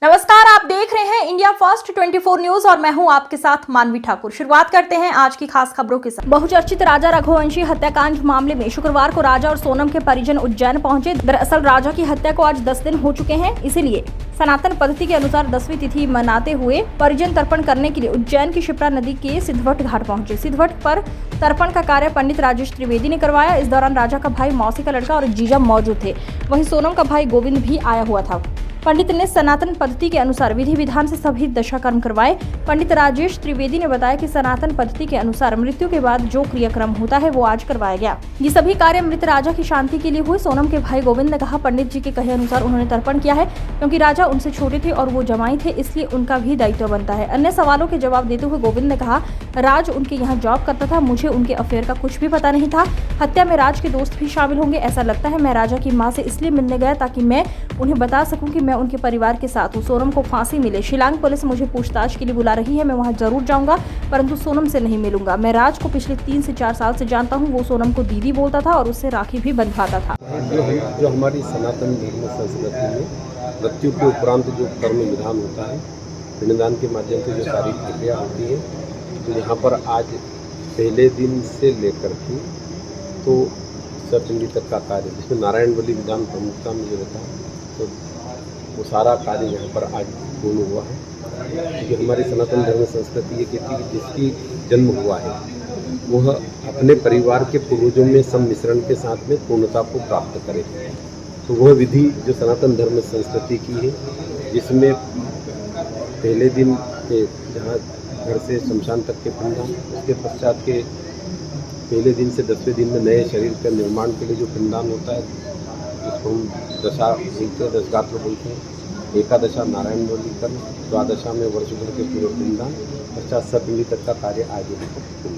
नमस्कार, आप देख रहे हैं इंडिया फर्स्ट 24 न्यूज और मैं हूं आपके साथ मानवी ठाकुर। शुरुआत करते हैं आज की खास खबरों के साथ। बहुचर्चित राजा रघुवंशी हत्याकांड मामले में शुक्रवार को राजा और सोनम के परिजन उज्जैन पहुंचे। दरअसल राजा की हत्या को आज 10 दिन हो चुके हैं, इसीलिए सनातन पद्धति के अनुसार 10वीं तिथि मनाते हुए परिजन तर्पण करने के लिए उज्जैन की शिप्रा नदी के सिद्धवट घाट पहुंचे। सिद्धवट पर तर्पण का कार्य पंडित राजेश त्रिवेदी ने करवाया। इस दौरान राजा का भाई, मौसी का लड़का और जीजा मौजूद थे। वहीं सोनम का भाई गोविंद भी आया हुआ था। पंडित ने सनातन पद्धति के अनुसार विधि विधान से सभी दशा कर्म करवाए। पंडित राजेश त्रिवेदी ने बताया कि सनातन पद्धति के अनुसार मृत्यु के बाद जो क्रियाक्रम होता है वो आज करवाया गया। ये सभी कार्य मृत राजा की शांति के लिए हुए। सोनम के भाई गोविंद ने कहा, पंडित जी के कहे अनुसार उन्होंने तर्पण किया है क्योंकि राजा उनसे छोटे थे और वो जमाई थे, इसलिए उनका भी दायित्व बनता है। अन्य सवालों के जवाब देते हुए गोविंद ने कहा, राज उनके यहाँ जॉब करता था, मुझे उनके अफेयर का कुछ भी पता नहीं था। हत्या में राज के दोस्त भी शामिल होंगे ऐसा लगता है। मैं राजा की माँ से इसलिए मिलने गया ताकि मैं उन्हें बता सकूं कि मैं उनके परिवार के साथ हूं। सोनम को फांसी मिले। शिलांग पुलिस मुझे पूछताछ के लिए बुला रही है, मैं वहां जरूर जाऊंगा, परंतु सोनम से नहीं मिलूंगा। मैं राज को पिछले 3 से 4 साल से जानता हूं। वो सोनम को दीदी बोलता था और उससे राखी भी बंधवाता था। जो हमारी सनातन धर्म संस्कृति में मृत्यु के उपरांत जो कर्म विधान होता है, पिंडदान के माध्यम से जो सारी प्रक्रिया होती है, तो यहाँ पर आज पहले दिन से लेकर के तो सतपिंडी तक का कार्य, जिसमें नारायण बलि विधान प्रमुखता में जो होता है, तो वो सारा कार्य यहाँ पर आज पूर्ण हुआ है। क्योंकि हमारी सनातन धर्म संस्कृति ये कहती है कि जिसकी जन्म हुआ है वह अपने परिवार के पूर्वजों में सम्मिश्रण के साथ में पूर्णता को प्राप्त करे। तो वह विधि जो सनातन धर्म संस्कृति की है, जिसमें पहले दिन के जहाँ घर से शमशान तक के पिंडदान, उसके पश्चात के पहले दिन से 10वें दिन में नए शरीर के निर्माण के लिए जो पिंडदान होता है, जिसको हम दशा बोलते हैं, दशगात्र बोलते हैं। एकादशा नारायण बलि कर्म, द्वादशा में वर्ष भर के पूरे पिंडदान, पश्चात सतपिंडी तक का कार्य आज यहाँ पर पूर्ण।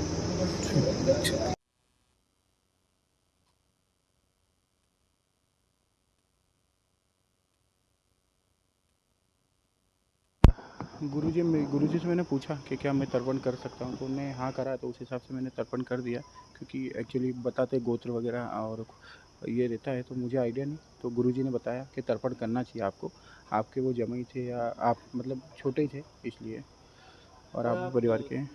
गुरुजी से मैंने पूछा कि क्या मैं तर्पण कर सकता हूँ, तो उन्होंने हाँ करा। तो उस हिसाब से मैंने तर्पण कर दिया, क्योंकि एक्चुअली बताते गोत्र वगैरह और ये रहता है, तो मुझे आइडिया नहीं। तो गुरुजी ने बताया कि तर्पण करना चाहिए आपको, आपके वो जमाई थे या आप मतलब छोटे ही थे इसलिए, और आप परिवार के हैं।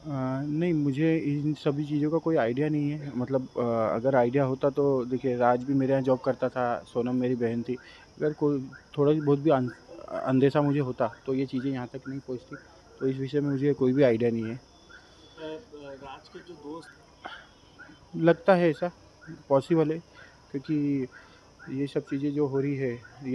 नहीं, मुझे इन सभी चीज़ों का कोई आइडिया नहीं है। मतलब अगर आइडिया होता तो देखिए, राज भी मेरे यहाँ जॉब करता था, सोनम मेरी बहन थी। अगर कोई थोड़ा बहुत भी अंदेशा मुझे होता तो ये चीज़ें यहाँ तक नहीं पहुँचती। तो इस विषय में मुझे कोई भी आइडिया नहीं है। राज के जो दोस्त, लगता है ऐसा पॉसिबल है, क्योंकि ये सब चीज़ें जो हो रही है, ये